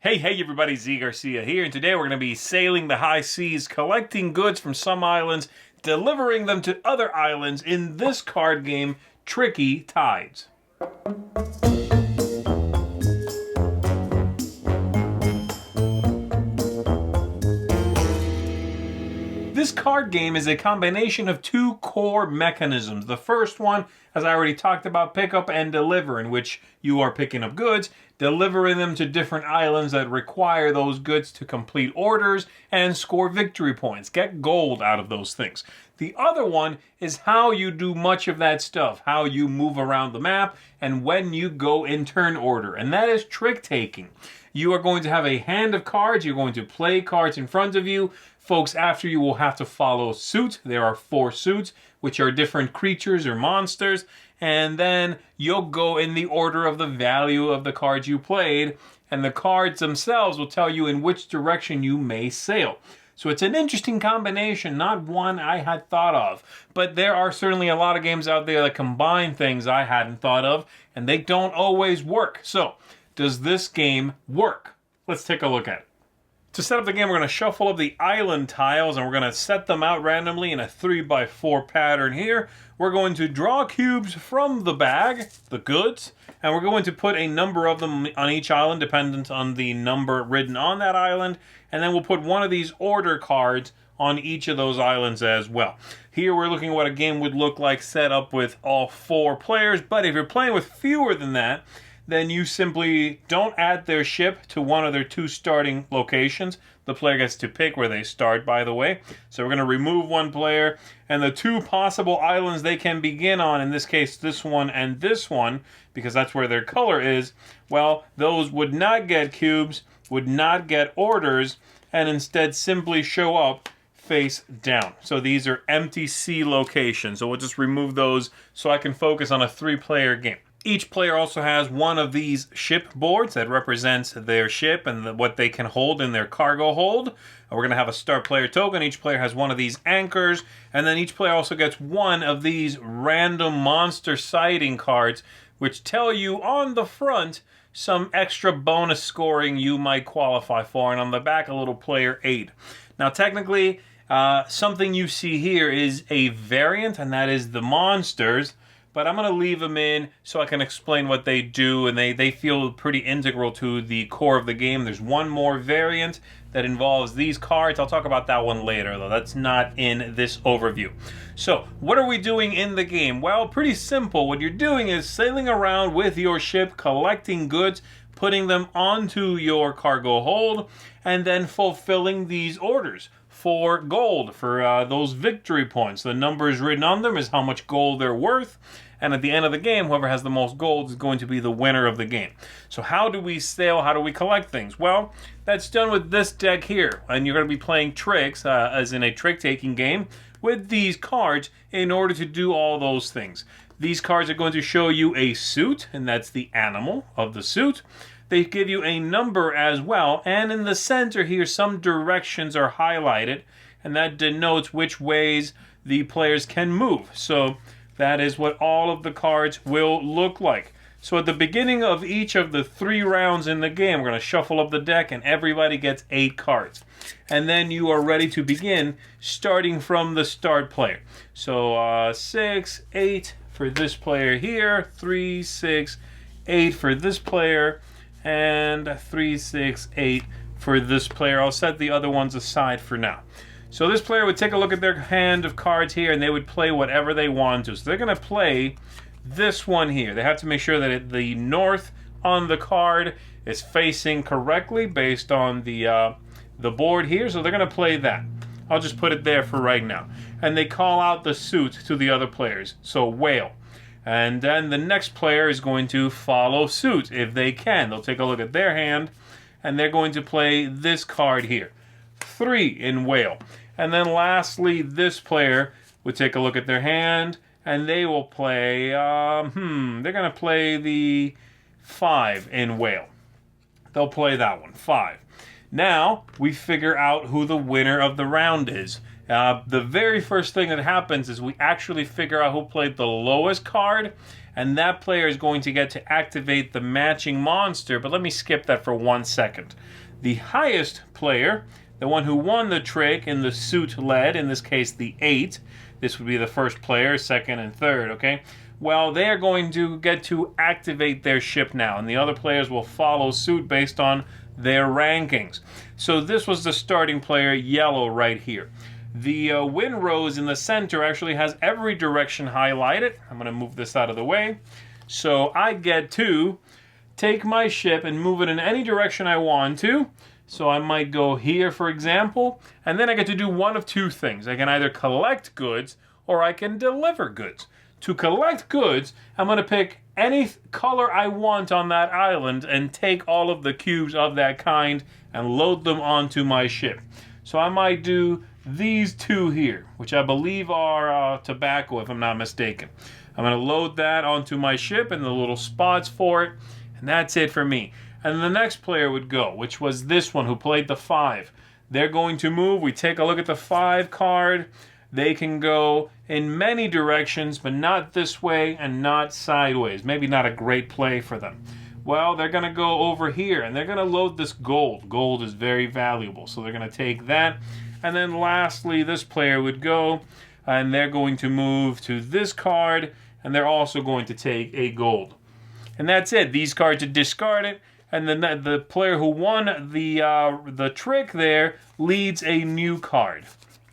Hey everybody, Garcia here, and today we're going to be sailing the high seas, collecting goods from some islands, delivering them to other islands in this card game, Tricky Tides. This card game is a combination of two core mechanisms. The first one, as I already talked about, pick up and deliver, in which you are picking up goods, delivering them to different islands that require those goods to complete orders and score victory points. Get gold out of those things. The other one is how you do much of that stuff, how you move around the map, and when you go in turn order, and that is trick taking. You are going to have a hand of cards. You're going to play cards in front of you. Folks after you will have to follow suit. There are 4 suits, which are different creatures or monsters. And then you'll go in the order of the value of the cards you played. And the cards themselves will tell you in which direction you may sail. So it's an interesting combination, not one I had thought of. But there are certainly a lot of games out there that combine things I hadn't thought of. And they don't always work. So does this game work? Let's take a look at it. To set up the game, we're going to shuffle up the island tiles and we're going to set them out randomly in a 3x4 pattern here. We're going to draw cubes from the bag, the goods, and we're going to put a number of them on each island dependent on the number written on that island. And then we'll put one of these order cards on each of those islands as well. Here we're looking at what a game would look like set up with all 4 players, but if you're playing with fewer than that, then you simply don't add their ship to one of their 2 starting locations. The player gets to pick where they start, by the way. So we're going to remove one player, and the 2 possible islands they can begin on, in this case this one and this one, because that's where their color is, well, those would not get cubes, would not get orders, and instead simply show up face down. So these are empty sea locations. So we'll just remove those so I can focus on a 3-player game. Each player also has one of these ship boards that represents their ship and what they can hold in their cargo hold. We're going to have a start player token. Each player has one of these anchors, and then each player also gets one of these random monster sighting cards, which tell you on the front some extra bonus scoring you might qualify for, and on the back a little player aid. Now technically, something you see here is a variant, and that is the monsters. But I'm going to leave them in so I can explain what they do, and they feel pretty integral to the core of the game. There's one more variant that involves these cards. I'll talk about that one later, though. That's not in this overview. So, what are we doing in the game? Well, pretty simple. What you're doing is sailing around with your ship, collecting goods, putting them onto your cargo hold, and then fulfilling these orders for gold, for those victory points. The numbers written on them is how much gold they're worth, and at the end of the game, whoever has the most gold is going to be the winner of the game. So how do we sail? How do we collect things? Well, that's done with this deck here, and you're going to be playing tricks, as in a trick-taking game, with these cards in order to do all those things. These cards are going to show you a suit, and that's the animal of the suit. They give you a number as well, and in the center here, some directions are highlighted, and that denotes which ways the players can move. So that is what all of the cards will look like. So at the beginning of each of the 3 rounds in the game, we're going to shuffle up the deck, and everybody gets 8 cards. And then you are ready to begin, starting from the start player. So 6, 8 for this player here, 3, 6, 8 for this player, and 3, 6, 8 for this player. I'll set the other ones aside for now. So this player would take a look at their hand of cards here, and they would play whatever they want to. So they're going to play this one here. They have to make sure that the north on the card is facing correctly based on the board here. So they're going to play that. I'll just put it there for right now. And they call out the suit to the other players. So whale. And then the next player is going to follow suit if they can. They'll take a look at their hand, and they're going to play this card here, 3 in whale. And then lastly, this player would take a look at their hand, and they will play, they're going to play the 5 in whale. They'll play that one, 5. Now, we figure out who the winner of the round is. The very first thing that happens is we actually figure out who played the lowest card, and that player is going to get to activate the matching monster. But let me skip that for 1 second. The highest player, the one who won the trick in the suit led, in this case the 8, this would be the first player, second and third, okay? Well, they are going to get to activate their ship now, and the other players will follow suit based on their rankings. So this was the starting player, yellow, right here. The win rose in the center actually has every direction highlighted. I'm going to move this out of the way. So I get to take my ship and move it in any direction I want to. So I might go here, for example, and then I get to do one of two things. I can either collect goods or I can deliver goods. To collect goods, I'm going to pick any color I want on that island and take all of the cubes of that kind and load them onto my ship. So I might do these two here, which I believe are tobacco, if I'm not mistaken. I'm going to load that onto my ship and the little spots for it, and that's it for me. And the next player would go, which was this one who played the 5. They're going to move. We take a look at the 5 card. They can go in many directions, but not this way and not sideways. Maybe not a great play for them. Well, they're going to go over here, and they're going to load this gold. Gold is very valuable, so they're going to take that. And then lastly, this player would go, and they're going to move to this card, and they're also going to take a gold. And that's it. These cards are discarded. And then the player who won the trick there leads a new card.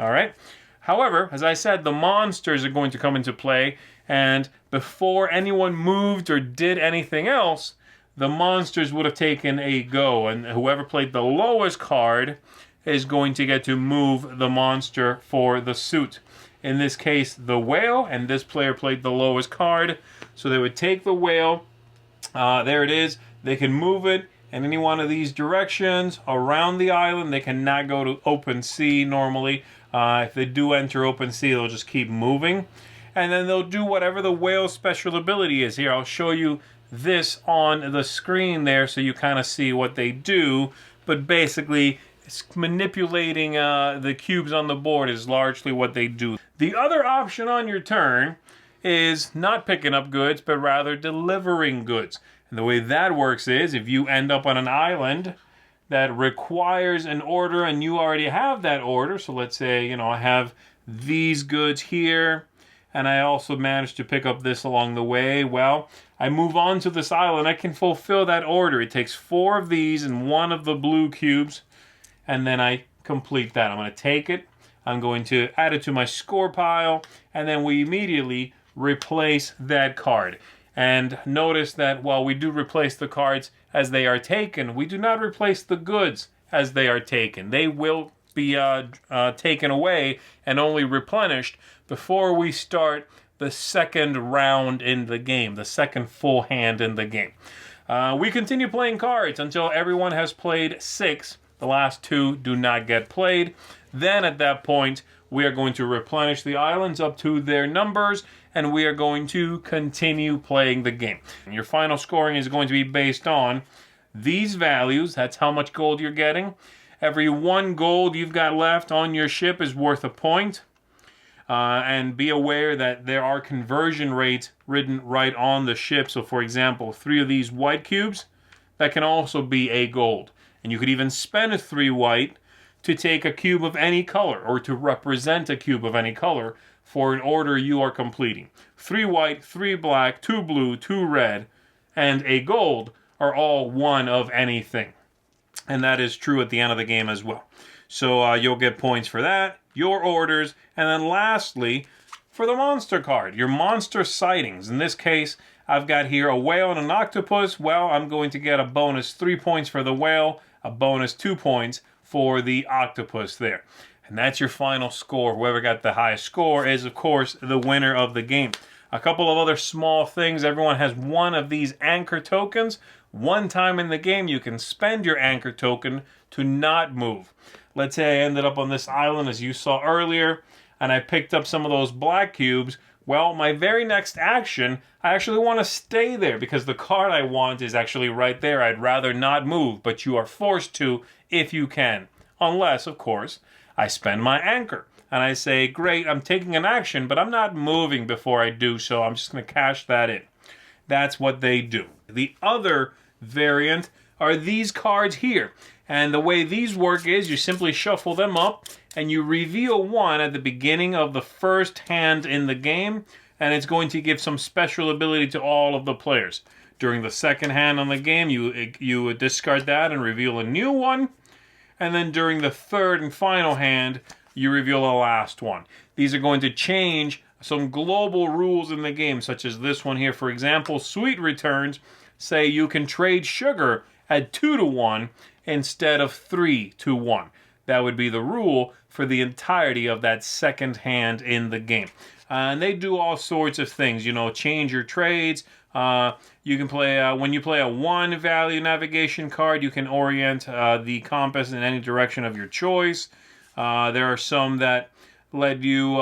All right? However, as I said, the monsters are going to come into play, and before anyone moved or did anything else, the monsters would have taken a go, and whoever played the lowest card is going to get to move the monster for the suit. In this case, the whale, and this player played the lowest card, so they would take the whale. There it is. They can move it in any one of these directions around the island. They cannot go to open sea normally. If they do enter open sea, they'll just keep moving. And then they'll do whatever the whale's special ability is. Here, I'll show you this on the screen there so you kind of see what they do. But basically, it's manipulating the cubes on the board is largely what they do. The other option on your turn is not picking up goods, but rather delivering goods. And the way that works is if you end up on an island that requires an order and you already have that order, so let's say, I have these goods here and I also managed to pick up this along the way, well, I move on to this island, I can fulfill that order. It takes 4 of these and 1 of the blue cubes, and then I complete that. I'm going to take it, I'm going to add it to my score pile, and then we immediately replace that card. And notice that while we do replace the cards as they are taken, we do not replace the goods as they are taken. They will be taken away and only replenished before we start the second round in the game, the second full hand in the game. We continue playing cards until everyone has played 6. The last 2 do not get played. Then at that point, we are going to replenish the islands up to their numbers, and we are going to continue playing the game. And your final scoring is going to be based on these values. That's how much gold you're getting. Every 1 gold you've got left on your ship is worth a point. And be aware that there are conversion rates written right on the ship. So for example, 3 of these white cubes, that can also be a gold. And you could even spend 3 white to take a cube of any color, or to represent a cube of any color for an order you are completing. 3 white, 3 black, 2 blue, 2 red, and a gold are all 1 of anything. And that is true at the end of the game as well. So you'll get points for that, your orders, and then lastly, for the monster card, your monster sightings. In this case, I've got here a whale and an octopus. Well, I'm going to get a bonus 3 points for the whale, a bonus 2 points for the octopus there. And that's your final score. Whoever got the highest score is, of course, the winner of the game. A couple of other small things. Everyone has 1 of these anchor tokens. 1 time in the game, you can spend your anchor token to not move. Let's say I ended up on this island, as you saw earlier, and I picked up some of those black cubes. Well, my very next action, I actually want to stay there because the card I want is actually right there. I'd rather not move, but you are forced to if you can. Unless, of course, I spend my anchor. and I say, great, I'm taking an action, but I'm not moving before I do so. I'm just going to cash that in. That's what they do. The other variant are these cards here. And the way these work is you simply shuffle them up and you reveal one at the beginning of the first hand in the game, and it's going to give some special ability to all of the players. During the second hand on the game, you discard that and reveal a new one. And then during the third and final hand, you reveal the last one. These are going to change some global rules in the game, such as this one here. For example, sweet returns say you can trade sugar at 2-1 instead of 3-1. That would be the rule for the entirety of that second hand in the game. And they do all sorts of things, change your trades. You can play, when you play a 1 value navigation card, you can orient the compass in any direction of your choice. There are some that let you,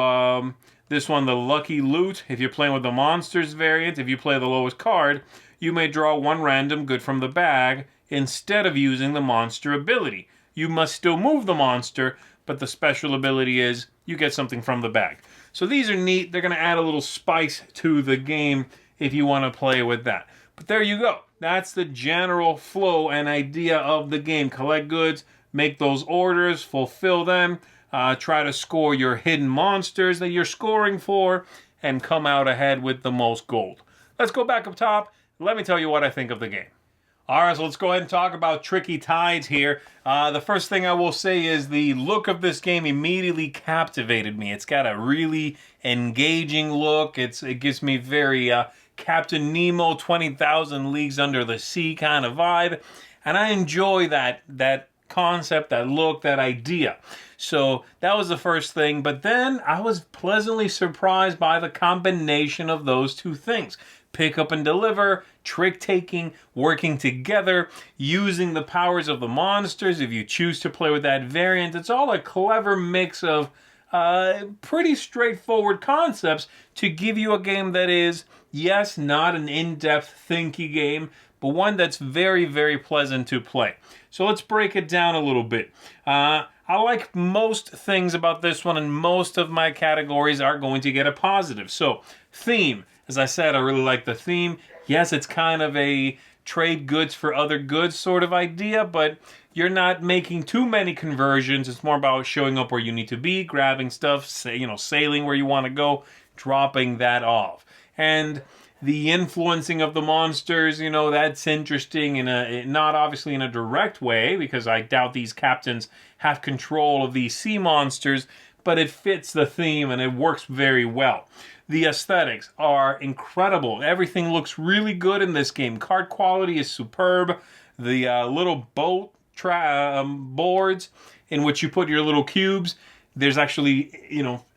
this one, the Lucky Loot. If you're playing with the Monsters variant, if you play the lowest card, you may draw 1 random good from the bag instead of using the monster ability. You must still move the monster, but the special ability is you get something from the bag. So these are neat. They're going to add a little spice to the game if you want to play with that. But there you go. That's the general flow and idea of the game. Collect goods, make those orders, fulfill them, try to score your hidden monsters that you're scoring for, and come out ahead with the most gold. Let's go back up top. Let me tell you what I think of the game. All right, so let's go ahead and talk about Tricky Tides here. The first thing I will say is the look of this game immediately captivated me. It's got a really engaging look. It gives me very Captain Nemo 20,000 Leagues Under the Sea kind of vibe. And I enjoy that concept, that look, that idea. So that was the first thing. But then I was pleasantly surprised by the combination of those two things. Pick up and deliver, trick-taking, working together, using the powers of the monsters if you choose to play with that variant. It's all a clever mix of pretty straightforward concepts to give you a game that is, yes, not an in-depth, thinky game, but one that's very, very pleasant to play. So let's break it down a little bit. I like most things about this one, and most of my categories are going to get a positive. So, theme. As I said, I really like the theme. Yes, it's kind of a trade goods for other goods sort of idea, but you're not making too many conversions. It's more about showing up where you need to be, grabbing stuff, sailing where you want to go, dropping that off. And the influencing of the monsters, that's interesting not obviously in a direct way, because I doubt these captains have control of these sea monsters, but it fits the theme and it works very well. The aesthetics are incredible. Everything looks really good in this game. Card quality is superb. The little boat boards in which you put your little cubes, there's actually,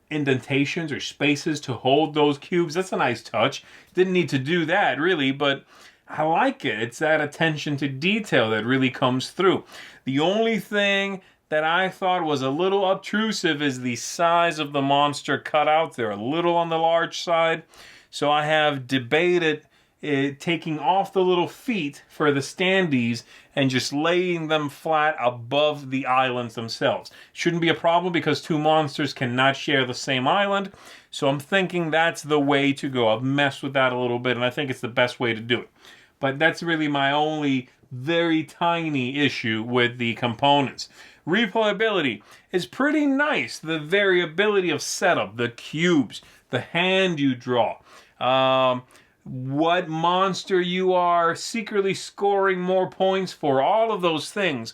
indentations or spaces to hold those cubes. That's a nice touch. Didn't need to do that, really, but I like it. It's that attention to detail that really comes through. The only thing that I thought was a little obtrusive is the size of the monster cutout. They're a little on the large side. So I have debated taking off the little feet for the standees and just laying them flat above the islands themselves. Shouldn't be a problem because two monsters cannot share the same island. So I'm thinking that's the way to go. I've messed with that a little bit, and I think it's the best way to do it. But that's really my only very tiny issue with the components. Replayability is pretty nice. The variability of setup, the cubes, the hand you draw, what monster you are secretly scoring more points for, all of those things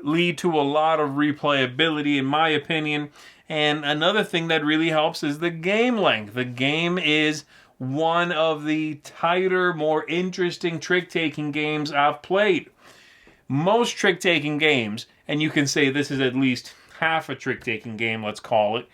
lead to a lot of replayability in my opinion. And another thing that really helps is the game length. The game is one of the tighter, more interesting trick-taking games I've played. Most trick-taking games, and you can say this is at least half a trick-taking game, let's call it,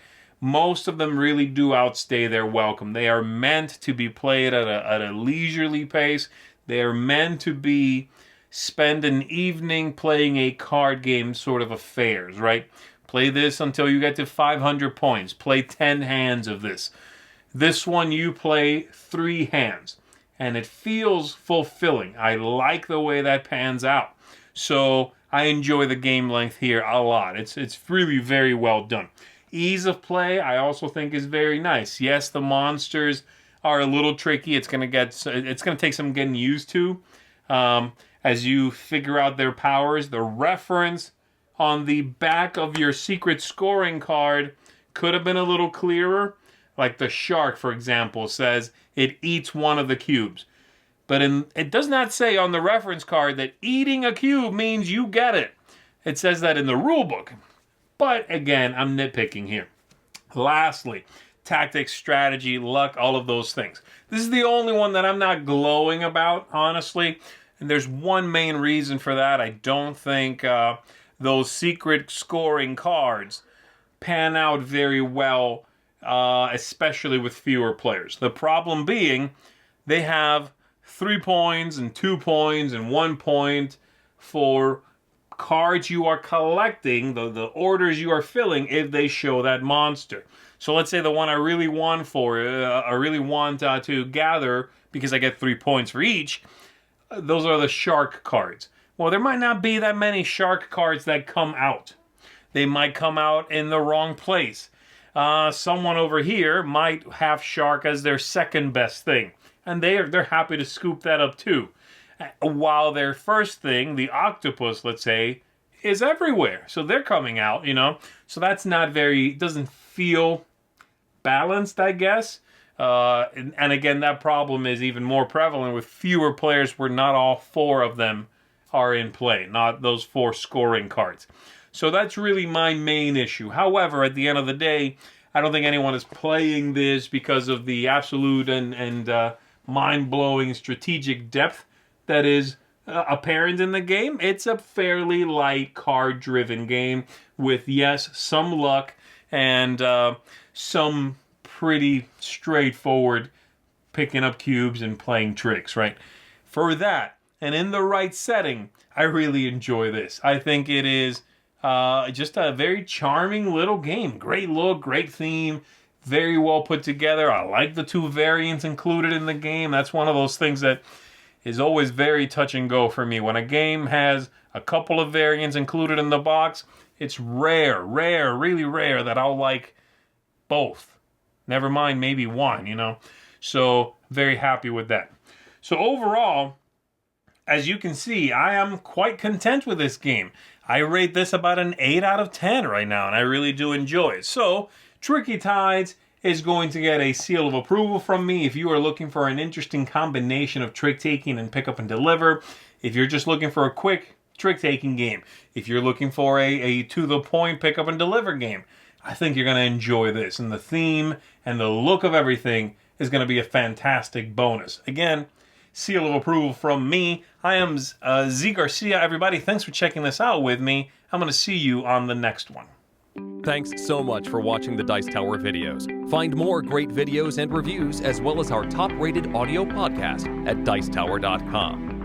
most of them really do outstay their welcome. They are meant to be played at a leisurely pace. They are meant to spend an evening playing a card game sort of affairs, right? Play this until you get to 500 points. Play 10 hands of this. This one you play 3 hands, and it feels fulfilling. I like the way that pans out. So I enjoy the game length here a lot. It's really very well done. Ease of play, I also think, is very nice. Yes, the monsters are a little tricky. It's gonna take some getting used to as you figure out their powers. The reference on the back of your secret scoring card could have been a little clearer. Like the shark, for example, says it eats one of the cubes. But it does not say on the reference card that eating a cube means you get it. It says that in the rule book. But again, I'm nitpicking here. Lastly, tactics, strategy, luck, all of those things. This is the only one that I'm not glowing about, honestly. And there's one main reason for that. I don't think those secret scoring cards pan out very well, especially with fewer players. The problem being, they have 3 points and 2 points and 1 point for cards you are collecting, the orders you are filling if they show that monster. So let's say the one I really want to gather because I get 3 points for each, those are the shark cards. Well, there might not be that many shark cards that come out. They might come out in the wrong place. Someone over here might have shark as their second best thing, and they're happy to scoop that up too. While their first thing, the octopus, let's say, is everywhere. So they're coming out, So that's not doesn't feel balanced, I guess. And again, that problem is even more prevalent with fewer players where not all 4 of them are in play, not those 4 scoring cards. So that's really my main issue. However, at the end of the day, I don't think anyone is playing this because of the absolute and mind-blowing strategic depth that is apparent in the game. It's a fairly light card-driven game with, yes, some luck and some pretty straightforward picking up cubes and playing tricks, right? For that, and in the right setting, I really enjoy this. I think it is just a very charming little game. Great look, great theme, very well put together. I like the 2 variants included in the game. That's one of those things that is always very touch and go for me. When a game has a couple of variants included in the box, it's really rare that I'll like both. Never mind maybe one, So very happy with that. So overall, as you can see, I am quite content with this game. I rate this about an 8 out of 10 right now, and I really do enjoy it. So, Tricky Tides is going to get a seal of approval from me. If you are looking for an interesting combination of trick-taking and pick up and deliver, if you're just looking for a quick trick-taking game, if you're looking for a to-the-point pick up and deliver game, I think you're going to enjoy this. And the theme and the look of everything is going to be a fantastic bonus. Again, seal of approval from me. I am Z Garcia. Everybody, thanks for checking this out with me. I'm going to see you on the next one. Thanks so much for watching the Dice Tower videos. Find more great videos and reviews as well as our top-rated audio podcast at Dicetower.com.